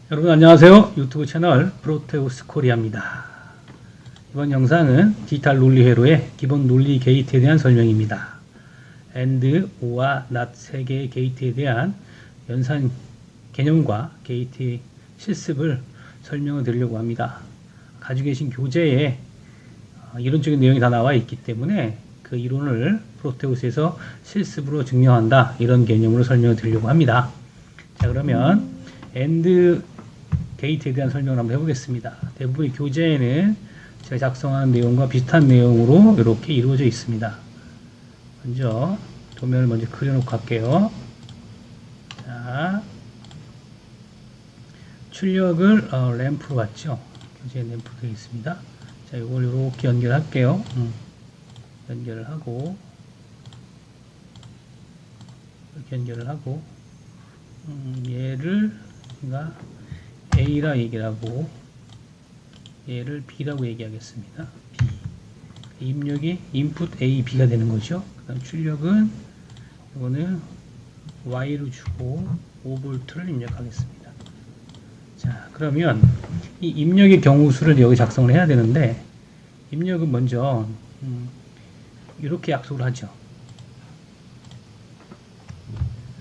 여러분 안녕하세요. 유튜브 채널 프로테우스 코리아입니다. 이번 영상은 디지털 논리 회로의 기본 논리 게이트에 대한 설명입니다. AND, OR와 NOT 세 개의 게이트에 대한 연산 개념과 게이트 실습을 설명을 드리려고 합니다. 가지고 계신 교재에 이론적인 내용이 다 나와 있기 때문에 그 이론을 프로테우스에서 실습으로 증명한다, 이런 개념으로 설명을 드리려고 합니다. 자, 그러면 AND 게이트에 대한 설명을 한번 해보겠습니다. 대부분의 교재에는 제가 작성한 내용과 비슷한 내용으로 이렇게 이루어져 있습니다. 먼저 도면을 먼저 그려놓고 할게요. 자, 출력을 램프로 봤죠. 교재에 램프 되어 있습니다. 자, 이걸 이렇게 연결할게요. 연결을 하고 이렇게 연결을 하고 얘를 제가 A라 얘기를 하고 얘를 B라고 얘기하겠습니다. B. 입력이 input A, B가 되는 거죠. 그 다음 출력은 이거는 Y로 주고 5V를 입력하겠습니다. 자, 그러면 이 입력의 경우수를 여기 작성을 해야 되는데, 입력은 먼저 이렇게 약속을 하죠.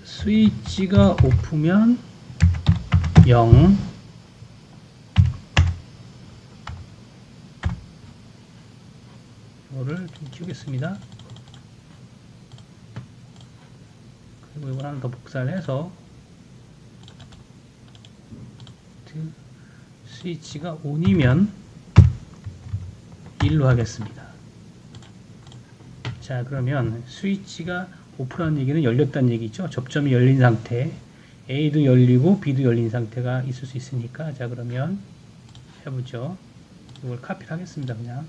스위치가 오프면 0, 이거를 좀 키우겠습니다. 그리고 이걸 하나 더 복사를 해서 스위치가 ON이면 1로 하겠습니다. 자, 그러면 스위치가 오프라는 얘기는 열렸다는 얘기죠. 접점이 열린 상태, A도 열리고 B도 열린 상태가 있을 수 있으니까. 자, 그러면 해보죠. 이걸 카피를 하겠습니다. 그냥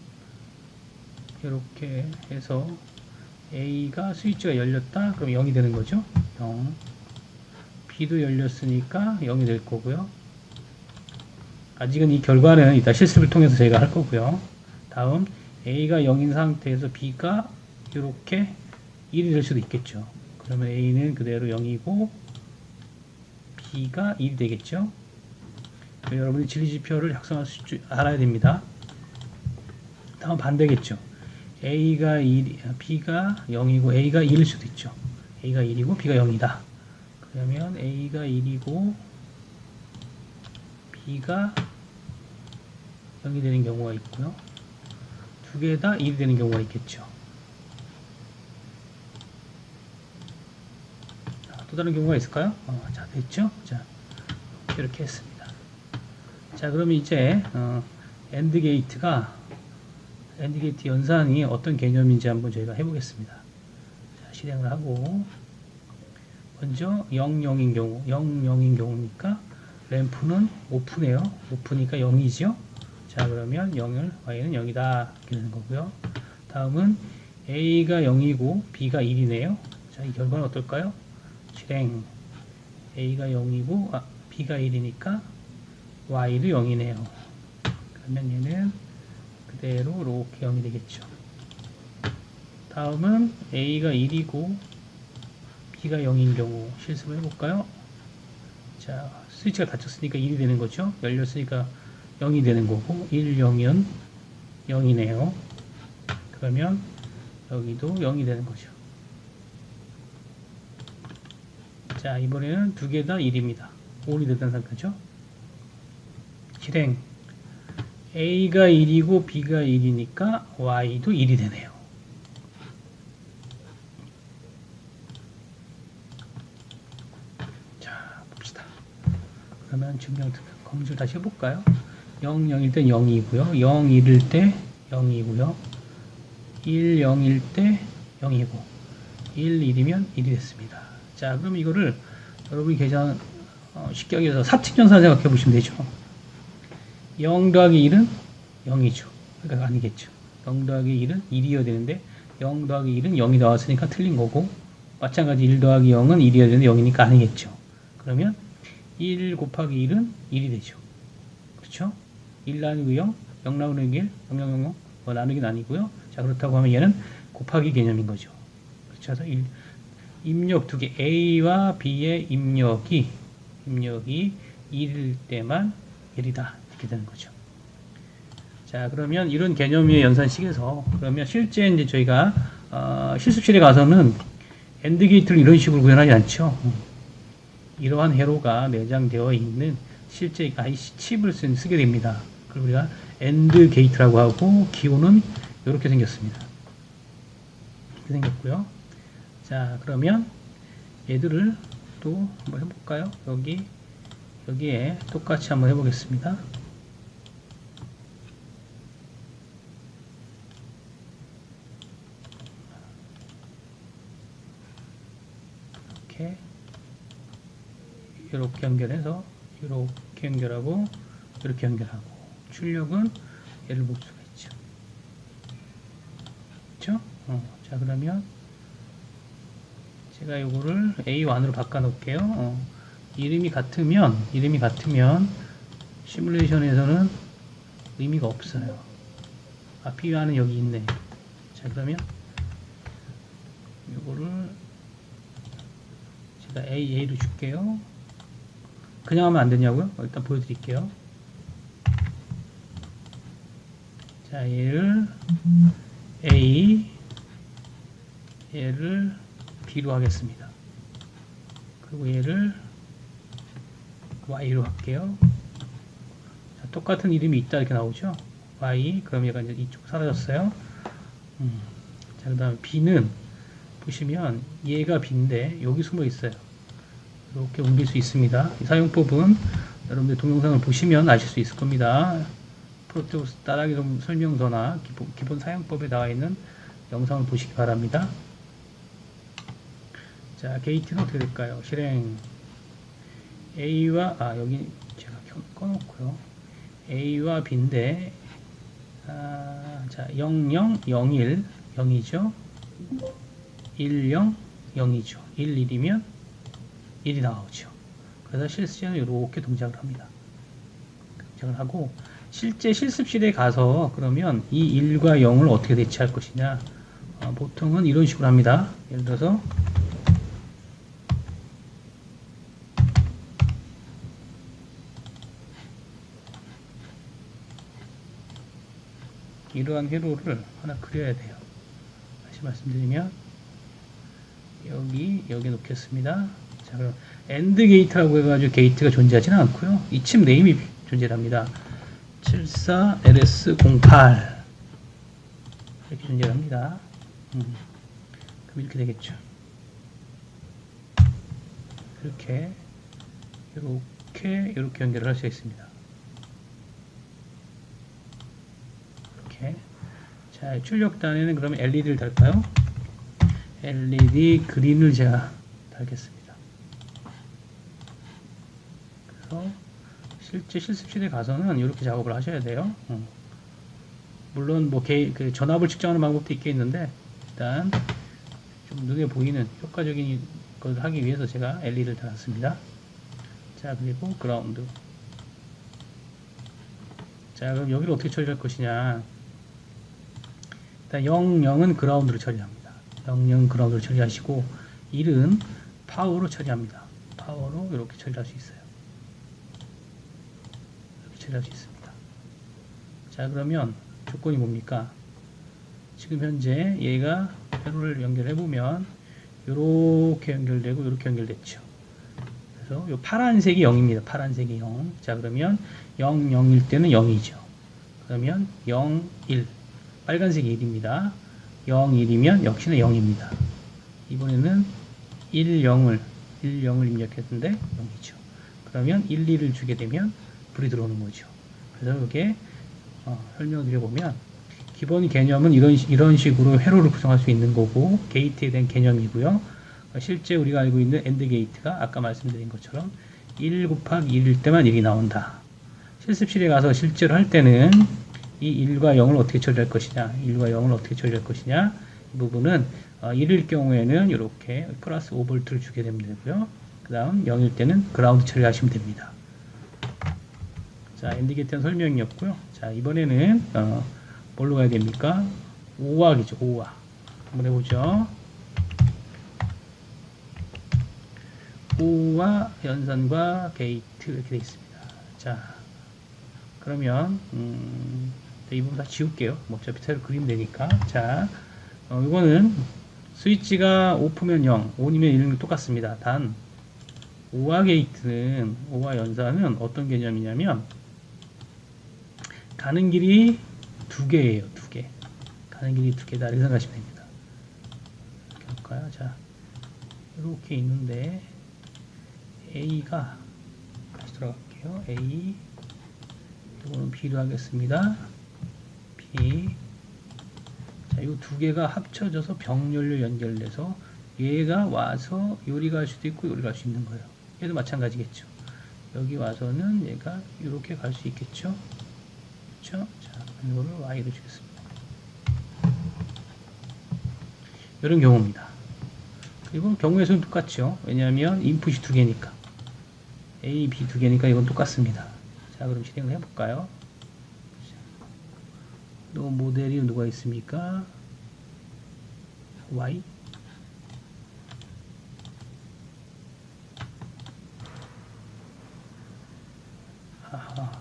이렇게 해서 A가 스위치가 열렸다, 그럼 0이 되는 거죠. 0. B도 열렸으니까 0이 될 거고요. 아직은 이 결과는 이따 실습을 통해서 저희가 할 거고요. 다음 A가 0인 상태에서 B가 이렇게 1이 될 수도 있겠죠. 그러면 A는 그대로 0이고 B가 1이 되겠죠. 여러분이 진리지표를 작성할 줄 알아야 됩니다. 다음 반대겠죠. A가 1, B가 0이고 A가 1일 수도 있죠. A가 1이고 B가 0이다. 그러면 A가 1이고 B가 0이 되는 경우가 있고요. 두 개 다 1이 되는 경우가 있겠죠. 또 다른 경우가 있을까요? 자, 됐죠? 자, 이렇게 했습니다. 자, 그러면 이제 AND 게이트 연산이 어떤 개념인지 한번 저희가 해보겠습니다. 자, 실행을 하고 먼저 0, 0인 경우, 0, 0인 경우니까 램프는 오프네요. 오프니까 0이죠. 자, 그러면 0을 Y는 0이다 이렇게 되는 거고요. 다음은 A가 0이고 B가 1이네요. 자, 이 결과는 어떨까요? 실행. A가 0이고 B가 1이니까 Y도 0이네요. 그러면 얘는 그대로 이렇게 0이 되겠죠. 다음은 A가 1이고 B가 0인 경우 실습을 해볼까요? 자, 스위치가 닫혔으니까 1이 되는 거죠. 열렸으니까 0이 되는 거고, 1, 0은 0이네요. 그러면 여기도 0이 되는 거죠. 자, 이번에는 두 개 다 1입니다. 5이 됐다는 상태죠. 실행. A가 1이고 B가 1이니까 Y도 1이 되네요. 자, 봅시다. 그러면 증명 검증 다시 해볼까요? 0, 0일 때 0이고요. 0, 1일 때 0이고요. 1, 0일 때 0이고 1, 1이면 1이 됐습니다. 자, 그럼 이거를 여러분이 계산 쉽게 하기 위해서 사칙연산 생각해 보시면 되죠. 0 더하기 1은 0이죠. 그러니까 아니겠죠. 0 더하기 1은 1이어야 되는데 0 더하기 1은 0이 나왔으니까 틀린 거고, 마찬가지 1 더하기 0은 1이어야 되는데 0이니까 아니겠죠. 그러면 1 곱하기 1은 1이 되죠. 그렇죠? 1 나누기 0, 0 나누기 1, 0, 0, 0, 0 나누기는 아니고요. 자, 그렇다고 하면 얘는 곱하기 개념인 거죠. 그렇죠? 입력 두 개, A와 B의 입력이 1일 때만 1이다. 이렇게 되는 거죠. 자, 그러면 이런 개념의 연산식에서 그러면 실제 이제 저희가 실습실에 가서는 AND 게이트를 이런 식으로 구현하지 않죠. 이러한 회로가 내장되어 있는 실제 IC 칩을 쓰게 됩니다. 그걸 우리가 AND 게이트라고 하고 기호는 이렇게 생겼습니다. 이렇게 생겼고요. 자, 그러면 얘들을 또 한번 해볼까요? 여기에 똑같이 한번 해보겠습니다. 이렇게 연결해서 이렇게 연결하고 이렇게 연결하고 출력은 얘를 볼 수가 있죠. 그렇죠? 자, 그러면 제가 요거를 A1으로 바꿔 놓을게요. 이름이 같으면 시뮬레이션에서는 의미가 없어요. P1은 여기 있네. 자, 그러면 요거를 제가 A로 줄게요. 그냥 하면 안 되냐고요? 일단 보여드릴게요. 자, 얘를 A, 얘를 B로 하겠습니다. 그리고 얘를 Y로 할게요. 자, 똑같은 이름이 있다 이렇게 나오죠? Y, 그럼 얘가 이제 이쪽 사라졌어요. 자, 그 다음에 B는 보시면 얘가 B인데 여기 숨어 있어요. 이렇게 옮길 수 있습니다. 이 사용법은 여러분들 동영상을 보시면 아실 수 있을 겁니다. 프로토스 따라하기 설명서나 기본 사용법에 나와 있는 영상을 보시기 바랍니다. 자, 게이트는 어떻게 될까요? 실행 A와 여기 제가 꺼놓고요. A와 B인데 자, 00, 01, 0이죠. 10, 0이죠. 11이면 1이 나오죠. 그래서 실습실은 이렇게 동작을 합니다. 동작을 하고 실제 실습실에 가서 그러면 이 1과 0을 어떻게 대체할 것이냐, 보통은 이런 식으로 합니다. 예를 들어서 이러한 회로를 하나 그려야 돼요. 다시 말씀드리면 여기 놓겠습니다. 자, 그럼 AND 게이트라고 해가지고 게이트가 존재하지는 않고요. 이 칩 네임이 존재합니다. 74LS08 이렇게 존재합니다. 그럼 이렇게 되겠죠. 이렇게 연결을 할 수 있습니다. 이렇게. 자, 출력단에는 그러면 LED를 달까요? LED 그린을 제가 달겠습니다. 그래서 실제 실습실에 가서는 이렇게 작업을 하셔야 돼요. 물론 뭐 그 전압을 측정하는 방법도 있겠는데 일단 좀 눈에 보이는 효과적인 것을 하기 위해서 제가 LED를 달았습니다. 자, 그리고 그라운드. 자, 그럼 여기를 어떻게 처리할 것이냐. 일단 00은 그라운드로 처리합니다. 00 그라운드로 처리하시고 1은 파워로 처리합니다. 파워로 이렇게 처리할 수 있어요. 이렇게 처리할 수 있습니다. 자, 그러면 조건이 뭡니까? 지금 현재 얘가 회로를 연결해 보면 이렇게 연결되고 이렇게 연결됐죠. 그래서 요 파란색이 0입니다. 파란색이 0. 자, 그러면 0, 0일 때는 0이죠. 그러면 0, 1. 빨간색이 1입니다. 0, 1이면 역시나 0입니다. 이번에는 1, 0을 입력했는데 0이죠. 그러면 1, 2를 주게 되면 불이 들어오는 거죠. 그래서 이렇게 설명을 드려보면 기본 개념은 이런 식으로 회로를 구성할 수 있는 거고 게이트에 대한 개념이고요. 실제 우리가 알고 있는 AND 게이트가 아까 말씀드린 것처럼 1 곱하기 1일 때만 1이 나온다. 실습실에 가서 실제로 할 때는 이 1과 0을 어떻게 처리할 것이냐, 1과 0을 어떻게 처리할 것이냐, 이 부분은 1일 경우에는 이렇게 플러스 5V를 주게 되면 되고요. 그 다음 0일 때는 그라운드 처리하시면 됩니다. 자, AND 게이트는 설명이었고요. 자, 이번에는 뭘로 가야 됩니까? 5화기죠. 5화 한번 해보죠. O와 연산과 게이트 이렇게 되어 있습니다. 자, 그러면 이 부분 다 지울게요. 뭐 어차피 새로 그리면 되니까. 자, 이거는 스위치가 오프면 0, 온이면 1은 똑같습니다. 단 O와 게이트는, O와 연산은 어떤 개념이냐면 가는 길이 두 개예요. 두 개. 가는 길이 두 개다. 이렇게 생각하시면 됩니다. 이렇게 볼까요? 자, 이렇게 있는데 A가, 다시 돌아갈게요. A, 이거는 B로 하겠습니다. B. 자, 이 두 개가 합쳐져서 병렬로 연결돼서 얘가 와서 요리 갈 수도 있고 요리 갈 수 있는 거예요. 얘도 마찬가지겠죠. 여기 와서는 얘가 이렇게 갈 수 있겠죠. 그렇죠? 자, 이거를 Y로 주겠습니다. 이런 경우입니다. 그리고 경우의 수는 똑같죠. 왜냐하면 인풋이 두 개니까. A, B 두 개니까 이건 똑같습니다. 자, 그럼 실행을 해볼까요? 또 모델이 누가 있습니까? Y. 아하.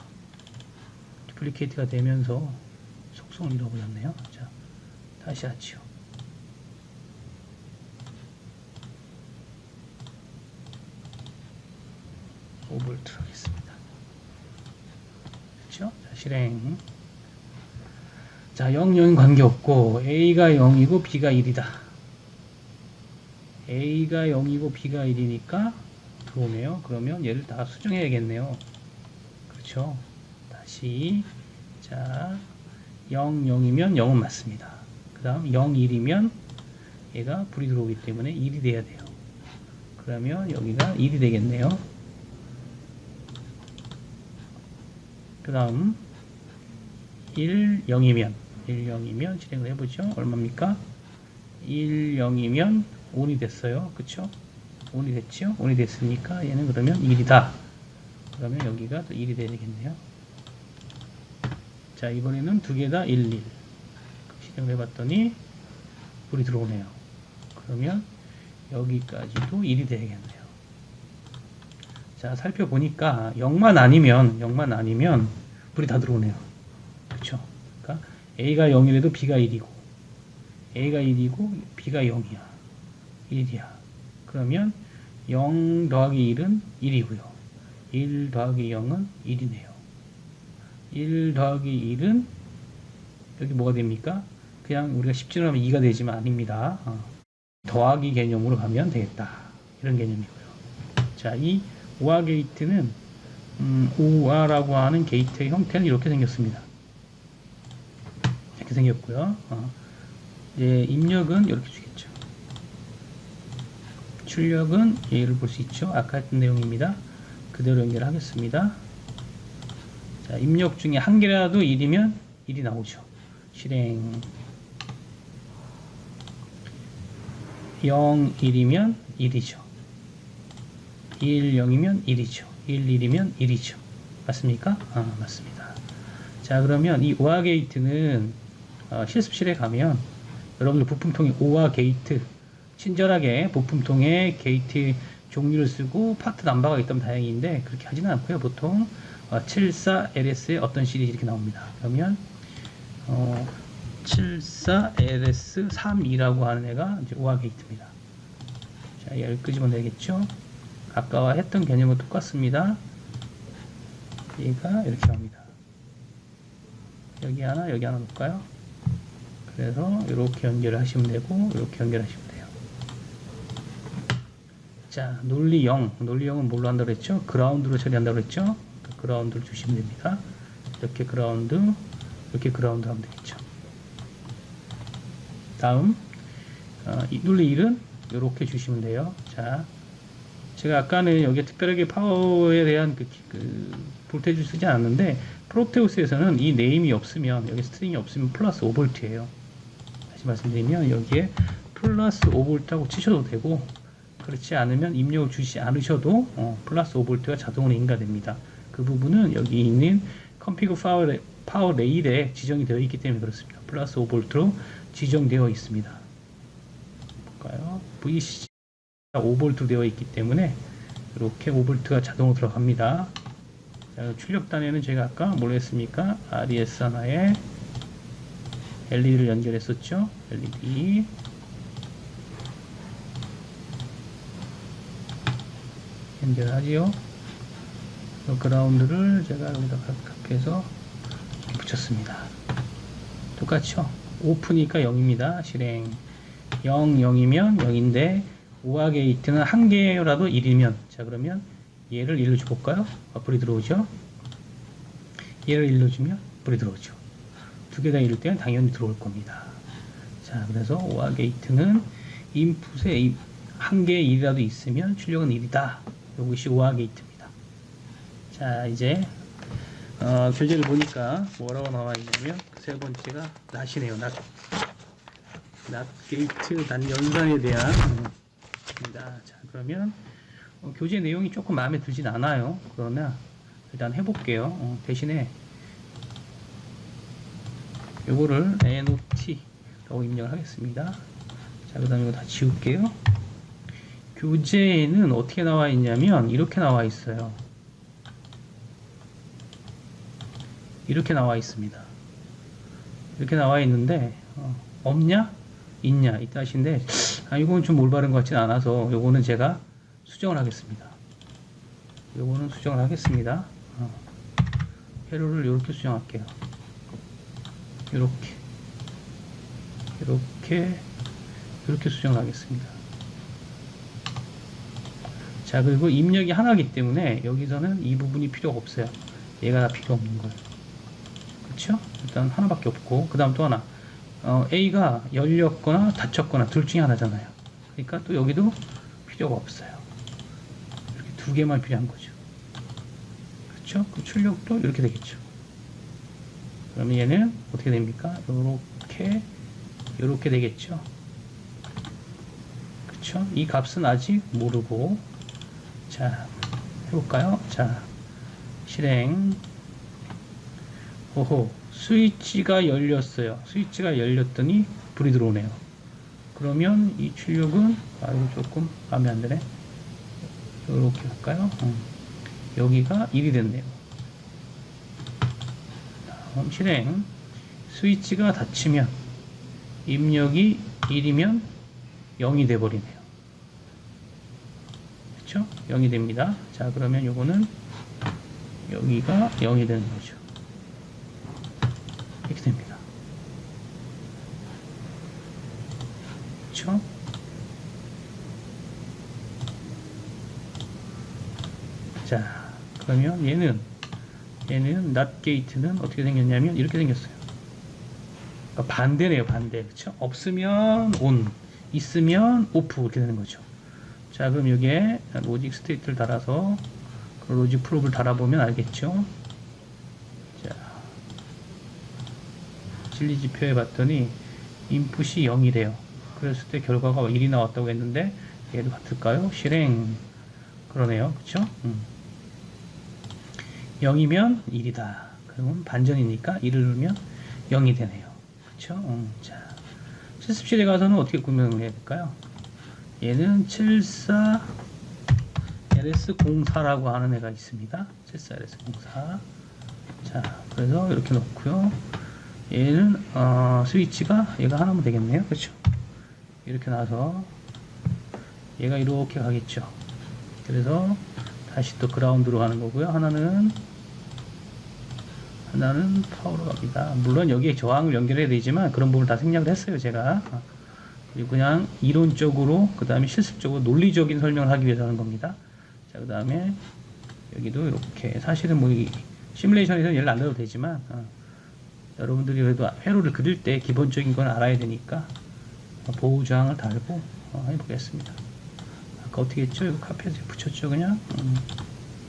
디플리케이트가 되면서 속성을 잃어버렸네요. 자, 다시 하죠. 오볼트로 하겠습니다. 그렇죠? 자, 실행. 자, 0, 0은 관계없고 A가 0이고 B가 1이다. A가 0이고 B가 1이니까 들어오네요. 그러면 얘를 다 수정해야겠네요. 그렇죠? 다시. 자, 0, 0이면 0은 맞습니다. 그 다음 0, 1이면 얘가 불이 들어오기 때문에 1이 돼야 돼요. 그러면 여기가 1이 되겠네요. 그 다음 1, 0이면 1, 0이면 실행을 해보죠. 얼마입니까? 1, 0이면 온이 됐어요. 그쵸? 온이 됐죠? 온이 됐으니까 얘는 그러면 1이다. 그러면 여기가 또 1이 돼야 되겠네요. 자, 이번에는 두 개 다 1, 1. 실행을 해봤더니 불이 들어오네요. 그러면 여기까지도 1이 되겠네요. 자, 살펴보니까 0만 아니면 불이 다 들어오네요. 그쵸? 그러니까 A가 0이라도 B가 1이고 A가 1이고 B가 0이야. 1이야. 그러면 0 더하기 1은 1이고요. 1 더하기 0은 1이네요. 1 더하기 1은 여기 뭐가 됩니까? 그냥 우리가 10진을 하면 2가 되지만 아닙니다. 더하기 개념으로 가면 되겠다. 이런 개념이고요. 자, 이 OR 게이트는 OR라고 하는 게이트의 형태는 이렇게 생겼습니다. 이렇게 생겼고요. 이제 입력은 이렇게 주겠죠. 출력은 얘를 볼 수 있죠. 아까 했던 내용입니다. 그대로 연결하겠습니다. 자, 입력 중에 한 개라도 1이면 1이 나오죠. 실행 0, 1이면 1이죠. 1, 0이면 1이죠. 1, 1이면 1이죠. 맞습니까? 맞습니다. 자, 그러면 이 OR 게이트는 실습실에 가면 여러분들 부품통에 OR 게이트 친절하게 부품통에 게이트 종류를 쓰고 파트 넘버가 있다면 다행인데 그렇게 하지는 않고요. 보통 74LS의 어떤 시리즈 이렇게 나옵니다. 그러면 74LS32라고 하는 애가 이제 OR 게이트입니다. 자, 얘를 끄집어 내겠죠. 아까와 했던 개념은 똑같습니다. 얘가 이렇게 나옵니다. 여기 하나 놓을까요? 그래서 이렇게 연결을 하시면 되고 이렇게 연결하시면 돼요. 자, 논리 0은 뭘로 한다고 했죠? 그라운드로 처리한다고 했죠? 그라운드를 주시면 됩니다. 이렇게 그라운드 하면 되겠죠. 다음 논리 1은 이렇게 주시면 돼요. 자, 제가 아까는 여기에 특별하게 파워에 대한 그 볼테이지를 쓰지 않았는데 프로테우스에서는 이 네임이 없으면 여기 스트링이 없으면 플러스 5V예요. 다시 말씀드리면 여기에 플러스 5V라고 치셔도 되고 그렇지 않으면 입력을 주시지 않으셔도 플러스 5V가 자동으로 인가됩니다. 그 부분은 여기 있는 config 파워 레일에 지정이 되어 있기 때문에 그렇습니다. 플러스 5V로 지정되어 있습니다. 볼까요? VCC가 5V 되어 있기 때문에 이렇게 5V가 자동으로 들어갑니다. 자, 출력단에는 제가 아까 뭘 했습니까? RES 하나에 LED를 연결했었죠. LED 연결하지요. 그라운드를 제가 여기다 각해서 붙였습니다. 똑같죠? 오프니까 0입니다. 실행 0, 0이면 0인데 우아 게이트는 한 개라도 1이면, 자 그러면 얘를 1로 줘볼까요? 불이 들어오죠. 얘를 1로 주면 불이 들어오죠. 두 개 다 1일 때는 당연히 들어올 겁니다. 자 그래서 우아 게이트는 인풋에 한 개의 1이라도 있으면 출력은 1이다. 이것이 우아 게이트입니다. 자 이제 교재를 보니까 뭐라고 나와 있냐면 세 번째가 낫이네요. 낫 게이트, 낫 연산에 대한 입니다. 자 그러면 교재 내용이 조금 마음에 들진 않아요. 그러나 일단 해볼게요. 대신에 요거를 NOT라고 입력을 하겠습니다. 자 그 다음에 이거 다 지울게요. 교재에는 어떻게 나와 있냐면 이렇게 나와 있어요. 이렇게 나와 있습니다. 이렇게 나와 있는데 없냐? 있냐? 이 뜻인데 이건 좀 올바른 것 같진 않아서 요거는 제가 수정을 하겠습니다. 요거는 수정을 하겠습니다. 회로를 이렇게 수정할게요. 이렇게 수정을 하겠습니다. 자 그리고 입력이 하나이기 때문에 여기서는 이 부분이 필요가 없어요. 얘가 다 필요 없는 거예요. 그렇죠? 일단 하나밖에 없고 그 다음 또 하나 A가 열렸거나 닫혔거나 둘 중에 하나잖아요. 그러니까 또 여기도 필요가 없어요. 이렇게 두 개만 필요한 거죠. 그렇죠? 그 출력도 이렇게 되겠죠. 그러면 얘는 어떻게 됩니까? 요렇게 되겠죠. 그렇죠? 이 값은 아직 모르고 자 해볼까요? 자 실행 오호 스위치가 열렸어요. 스위치가 열렸더니 불이 들어오네요. 그러면 이 출력은 이거 조금 마음에 안 드네. 이렇게 할까요? 여기가 1이 됐네요. 다음 실행 스위치가 닫히면 입력이 1이면 0이 돼버리네요. 그렇죠? 0이 됩니다. 자 그러면 요거는 여기가 0이 되는 거죠. 이렇게 됩니다. 그렇죠? 자 그러면 얘는 낫 게이트는 어떻게 생겼냐면 이렇게 생겼어요. 그러니까 반대네요. 반대. 그렇죠? 없으면 온, 있으면 오프 이렇게 되는 거죠. 자 그럼 여기에 로직 스테이트를 달아서 그 로직 프로브를 달아보면 알겠죠. 자 진리 지표에 봤더니 인풋이 0이래요. 그랬을 때 결과가 1이 나왔다고 했는데 얘도 같을까요? 실행 그러네요. 그쵸? 0이면 1이다. 그러면 반전이니까 1을 누르면 0이 되네요. 그쵸? 자 실습실에 가서는 어떻게 구명을 해야 될까요? 얘는 74 LS04라고 하는 애가 있습니다. 74 LS04. 자 그래서 이렇게 놓고요. 얘는 스위치가 얘가 하나면 되겠네요. 그렇죠? 이렇게 놔서 얘가 이렇게 가겠죠. 그래서 다시 또 그라운드로 가는 거고요. 하나는 파워로 갑니다. 물론 여기에 저항을 연결해야 되지만 그런 부분을 다 생략을 했어요. 제가 그리고 그냥 이론적으로 그 다음에 실습적으로 논리적인 설명을 하기 위해서 하는 겁니다. 자 그 다음에 여기도 이렇게 사실은 뭐 이 시뮬레이션에서는 얘를 안 넣어도 되지만 여러분들이 그래도 회로를 그릴 때 기본적인 건 알아야 되니까 보호저항을 달고 해보겠습니다. 아까 어떻게 했죠? 이거 카피해서 붙였죠. 그냥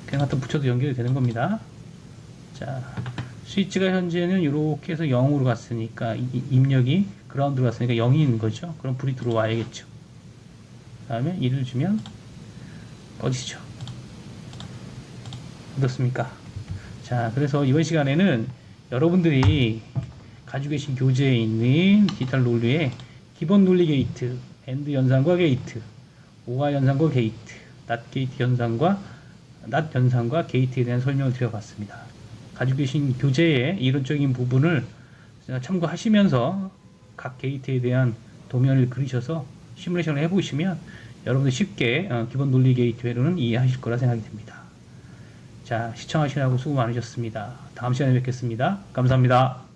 갖다 붙여도 연결이 되는 겁니다. 자 스위치가 현재는 이렇게 해서 0으로 갔으니까 입력이 그라운드로 갔으니까 0이 있는 거죠. 그럼 불이 들어와야겠죠. 그 다음에 1을 주면 꺼지죠. 어떻습니까? 자 그래서 이번 시간에는 여러분들이 가지고 계신 교재에 있는 디지털 논리의 기본 논리 게이트, AND 연산과 게이트, OR 연산과 게이트, 낫 게이트 현상과 낫 현상과 게이트에 대한 설명을 드려봤습니다. 가지고 계신 교재의 이론적인 부분을 참고하시면서 각 게이트에 대한 도면을 그리셔서 시뮬레이션을 해보시면 여러분들 쉽게 기본 논리 게이트 회로는 이해하실 거라 생각이 됩니다. 자, 시청하시느라고 수고 많으셨습니다. 다음 시간에 뵙겠습니다. 감사합니다.